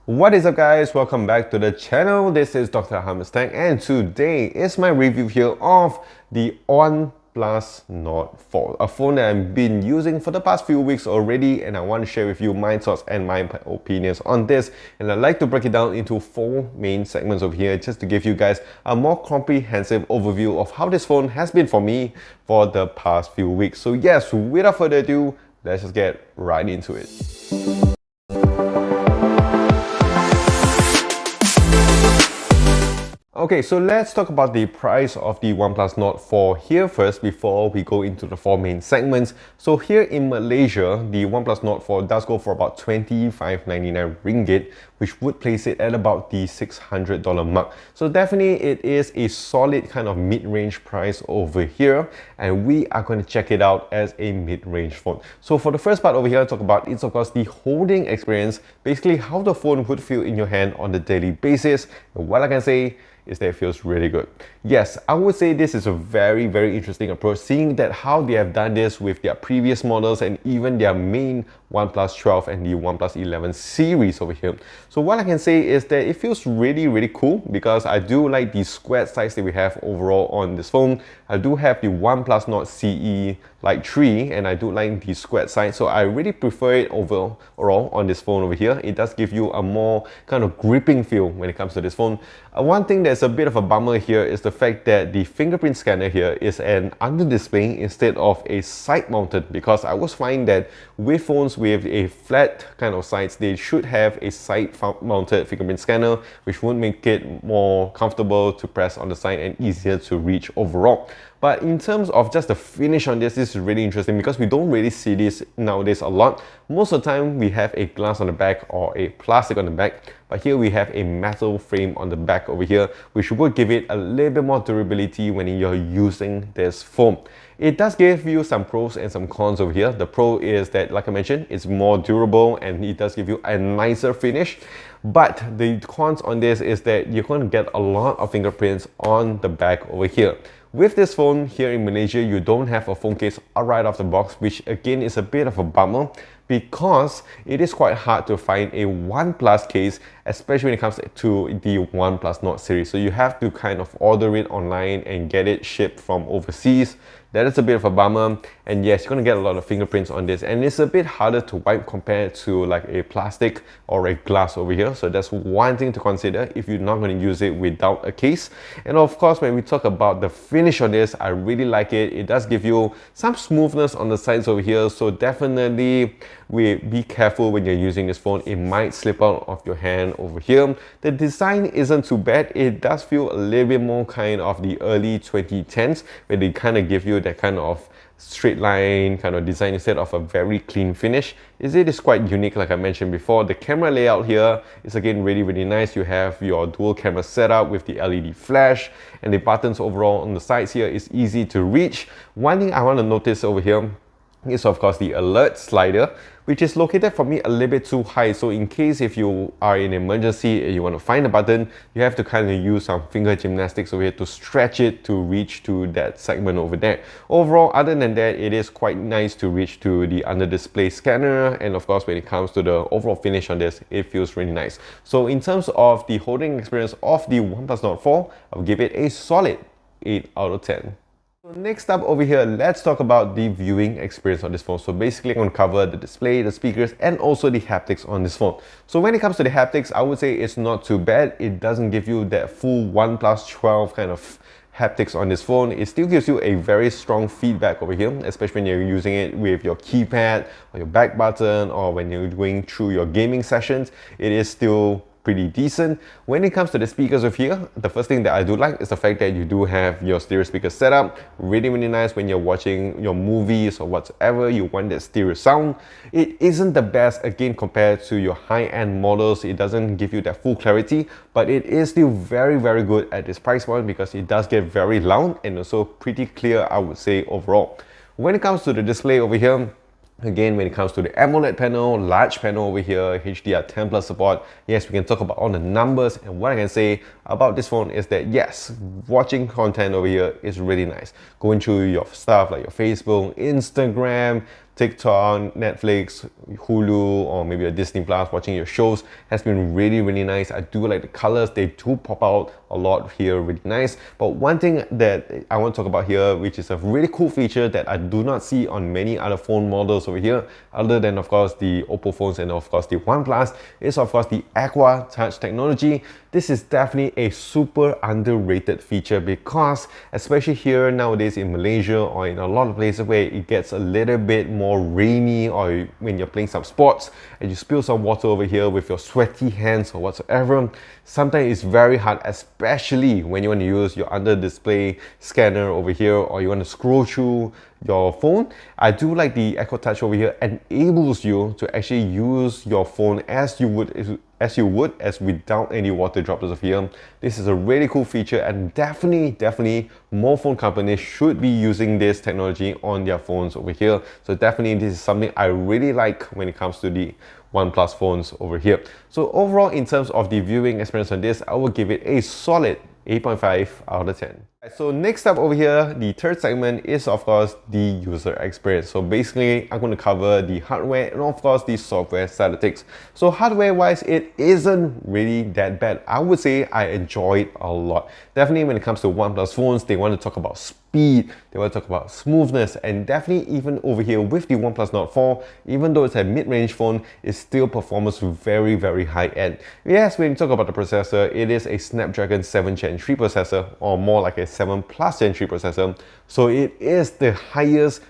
What is up guys, welcome back to the channel. This is Dr. Hammerstang and today is my review here of the OnePlus Nord 4, a phone that I've been using for the past few weeks already, and I want to share with you my thoughts and my opinions on this. And I'd like to break it down into 4 main segments over here just to give you guys a more comprehensive overview of how this phone has been for me for the past few weeks. So yes, without further ado, let's just get right into it. Okay, so let's talk about the price of the OnePlus Nord 4 here first before we go into the 4 main segments. So here in Malaysia, the OnePlus Nord 4 does go for about 25.99 ringgit, which would place it at about the $600 mark. So definitely it is a solid kind of mid-range price over here, and we are going to check it out as a mid-range phone. So for the first part over here, I'll talk about it's of course the holding experience, basically how the phone would feel in your hand on a daily basis. And what I can say is that it feels really good. Yes, I would say this is a very interesting approach, seeing that how they have done this with their previous models and even their main OnePlus 12 and the OnePlus 11 series over here. So what I can say is that it feels really cool, because I do like the squared size that we have overall on this phone. I do have the OnePlus Nord CE Lite 3 and I do like the squared size, so I really prefer it overall on this phone over here. It does give you a more kind of gripping feel when it comes to this phone. One thing that's a bit of a bummer here is the fact that the fingerprint scanner here is an under display instead of a side mounted, because I was finding that with phones with a flat kind of sides, they should have a side mounted fingerprint scanner, which would make it more comfortable to press on the side and easier to reach overall. But in terms of just the finish on this is really interesting, because we don't really see this nowadays a lot. Most of the time we have a glass on the back or a plastic on the back, but here we have a metal frame on the back over here, which would give it a little bit more durability when you're using this phone. It does give you some pros and some cons over here. The pro is that, like I mentioned, it's more durable and it does give you a nicer finish. But the cons on this is that you're going to get a lot of fingerprints on the back over here. With this phone here in Malaysia, you don't have a phone case right off the box, which again is a bit of a bummer, because it is quite hard to find a OnePlus case, especially when it comes to the OnePlus Nord series. So you have to kind of order it online and get it shipped from overseas. That is a bit of a bummer, and yes, you're going to get a lot of fingerprints on this, and it's a bit harder to wipe compared to like a plastic or a glass over here. So that's one thing to consider if you're not going to use it without a case. And of course, when we talk about the finish on this, I really like it. It does give you some smoothness on the sides over here, so definitely be careful when you're using this phone. It might slip out of your hand over here. The design isn't too bad. It does feel a little bit more kind of the early 2010s, where they kind of give you that kind of straight line kind of design instead of a very clean finish. It is quite unique, like I mentioned before. The camera layout here is again really nice. You have your dual camera setup with the LED flash, and the buttons overall on the sides here is easy to reach. One thing I want to notice over here is of course the alert slider, which is located for me a little bit too high. So in case if you are in an emergency and you want to find a button, you have to kind of use some finger gymnastics over here to stretch it to reach to that segment over there. Overall, other than that, it is quite nice to reach to the under display scanner, and of course when it comes to the overall finish on this, it feels really nice. So in terms of the holding experience of the OnePlus Nord 4, I'll give it a solid 8 out of 10. So next up over here, let's talk about the viewing experience on this phone. So basically I'm going to cover the display, the speakers, and also the haptics on this phone. So when it comes to the haptics, I would say it's not too bad. It doesn't give you that full OnePlus 12 kind of haptics on this phone. It still gives you a very strong feedback over here, especially when you're using it with your keypad or your back button, or when you're going through your gaming sessions. It is still pretty decent. When it comes to the speakers over here, the first thing that I do like is the fact that you do have your stereo speaker setup. Really nice when you're watching your movies or whatever, you want that stereo sound. It isn't the best again compared to your high-end models. It doesn't give you that full clarity, but it is still very good at this price point, because it does get very loud and also pretty clear, I would say, overall. When it comes to the display over here, again, when it comes to the AMOLED panel, large panel over here, HDR10 plus support, yes, we can talk about all the numbers. And what I can say about this phone is that yes, watching content over here is really nice. Going through your stuff like your Facebook, Instagram, TikTok, Netflix, Hulu, or maybe a Disney Plus, watching your shows has been really, really nice. I do like the colors. They do pop out a lot here, really nice. But one thing that I want to talk about here, which is a really cool feature that I do not see on many other phone models over here, other than of course the Oppo phones and of course the OnePlus, is of course the Aqua Touch technology. This is definitely a super underrated feature because especially here nowadays in Malaysia or in a lot of places where it gets a little bit more rainy, or when you're playing some sports and you spill some water over here with your sweaty hands or whatsoever, sometimes it's very hard, especially when you want to use your under display scanner over here or you want to scroll through your phone. I do like the Aqua Touch over here enables you to actually use your phone as you would as without any water drops over here. This is a really cool feature, and definitely more phone companies should be using this technology on their phones over here. So definitely this is something I really like when it comes to the OnePlus phones over here. So overall, in terms of the viewing experience on this, I will give it a solid 8.5 out of 10. So next up over here, the third segment is of course the user experience. So basically, I'm going to cover the hardware and of course the software side of things. So hardware wise, it isn't really that bad. I would say I enjoy it a lot. Definitely when it comes to OnePlus phones, they want to talk about speed, they want to talk about smoothness, and definitely even over here with the OnePlus Nord 4, even though it's a mid-range phone, it still performs very high end. Yes, when you talk about the processor, it is a Snapdragon 7 Gen 3 processor, or more like a 7 Plus Gen 3 processor. So it is the highest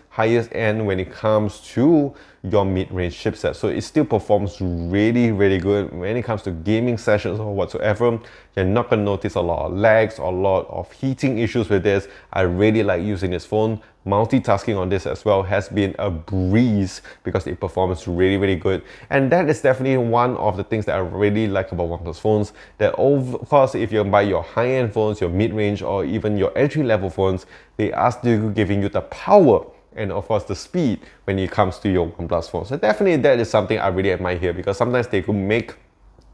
end when it comes to your mid-range chipset. So it still performs really good when it comes to gaming sessions or whatsoever. You're not going to notice a lot of lags or a lot of heating issues with this. I really like using this phone. Multitasking on this as well has been a breeze because it performs really good, and that is definitely one of the things that I really like about OnePlus phones. That of course, if you buy your high-end phones, your mid-range, or even your entry-level phones, they are still giving you the power and of course the speed when it comes to your OnePlus phone. So definitely that is something I really admire here, because sometimes they could make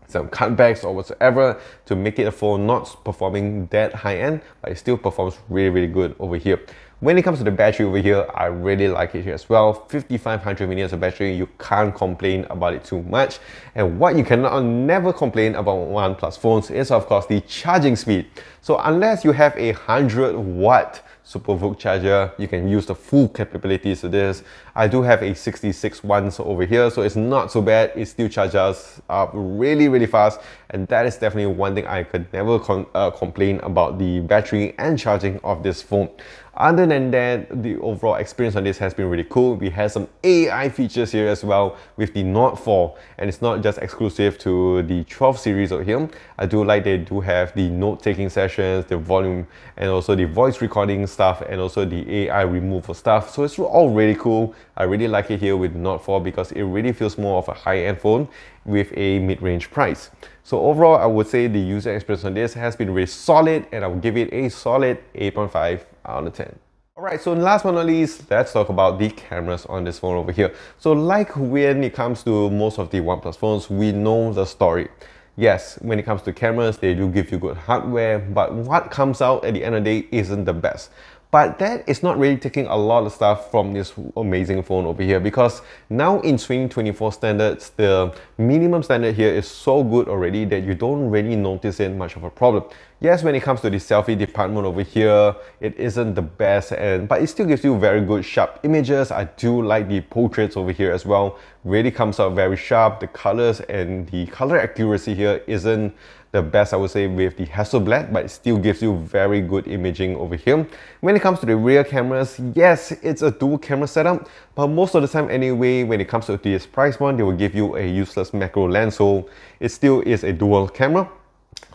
some cutbacks or whatsoever to make it a phone not performing that high end, but it still performs really good over here. When it comes to the battery over here, I really like it here as well. 5500 mAh of battery, you can't complain about it too much. And what you cannot never complain about OnePlus phones is of course the charging speed. So unless you have a 100-watt SuperVOOC charger, you can use the full capabilities of this. I do have a 66 ones over here, so it's not so bad. It still charges up really fast, and that is definitely one thing I could never complain about the battery and charging of this phone. Other than that, the overall experience on this has been really cool. We have some AI features here as well with the Nord 4, and it's not just exclusive to the 12 series over here. I do like they do have the note-taking sessions, the volume, and also the voice recording stuff, and also the AI removal stuff. So it's all really cool. I really like it here with the Nord 4 because it really feels more of a high-end phone with a mid-range price. So overall, I would say the user experience on this has been really solid, and I would give it a solid 8.5 out of 10. Alright, so last but not least, let's talk about the cameras on this phone over here. So like when it comes to most of the OnePlus phones, we know the story. Yes, when it comes to cameras, they do give you good hardware, but what comes out at the end of the day isn't the best. But that is not really taking a lot of stuff from this amazing phone over here, because now in 2024 standards, the minimum standard here is so good already that you don't really notice it much of a problem. Yes, when it comes to the selfie department over here, it isn't the best, but it still gives you very good sharp images. I do like the portraits over here as well. Really comes out very sharp. The colors and the color accuracy here isn't the best, I would say, with the Hasselblad, but it still gives you very good imaging over here. When it comes to the rear cameras, yes, it's a dual camera setup, but most of the time anyway, when it comes to this price point, they will give you a useless macro lens, so it still is a dual camera.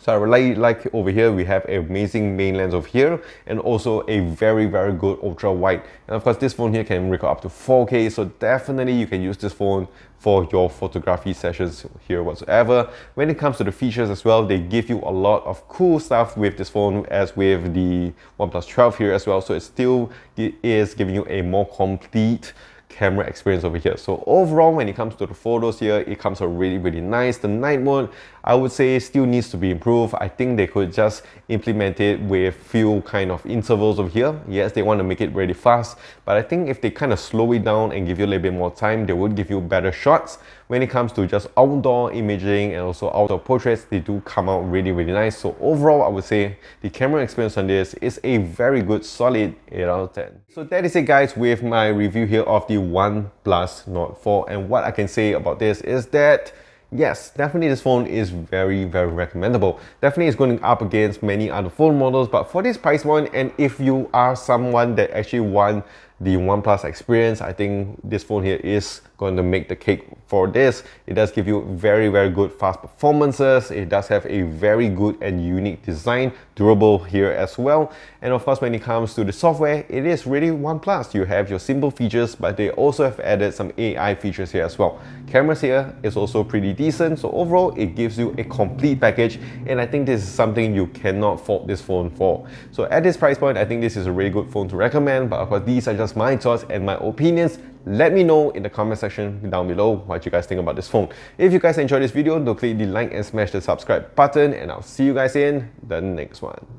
So I really like over here, we have an amazing main lens over here, and also a very good ultra wide. And of course, this phone here can record up to 4K, so definitely you can use this phone for your photography sessions here whatsoever. When it comes to the features as well, they give you a lot of cool stuff with this phone, as with the OnePlus 12 here as well. So it still is giving you a more complete camera experience over here. So overall, when it comes to the photos here, it comes out really nice. The night mode, I would say, still needs to be improved. I think they could just implement it with few kind of intervals over here. Yes, they want to make it really fast, but I think if they kind of slow it down and give you a little bit more time, they would give you better shots. When it comes to just outdoor imaging and also outdoor portraits, they do come out really nice. So overall, I would say the camera experience on this is a very good solid 8 out of 10. So that is it guys with my review here of the OnePlus Nord 4, and what I can say about this is that yes, definitely this phone is very recommendable. Definitely it's going up against many other phone models, but for this price point, and if you are someone that actually want the OnePlus experience, I think this phone here is going to make the cake for this. It does give you very good fast performances. It does have a very good and unique design, durable here as well. And of course, when it comes to the software, it is really OnePlus. You have your simple features, but they also have added some AI features here as well. Cameras here is also pretty decent. So overall, it gives you a complete package, and I think this is something you cannot fault this phone for. So at this price point, I think this is a really good phone to recommend. But of course, these are just my thoughts and my opinions. Let me know in the comment section down below what you guys think about this phone. If you guys enjoyed this video, don't click the like and smash the subscribe button, and I'll see you guys in the next one.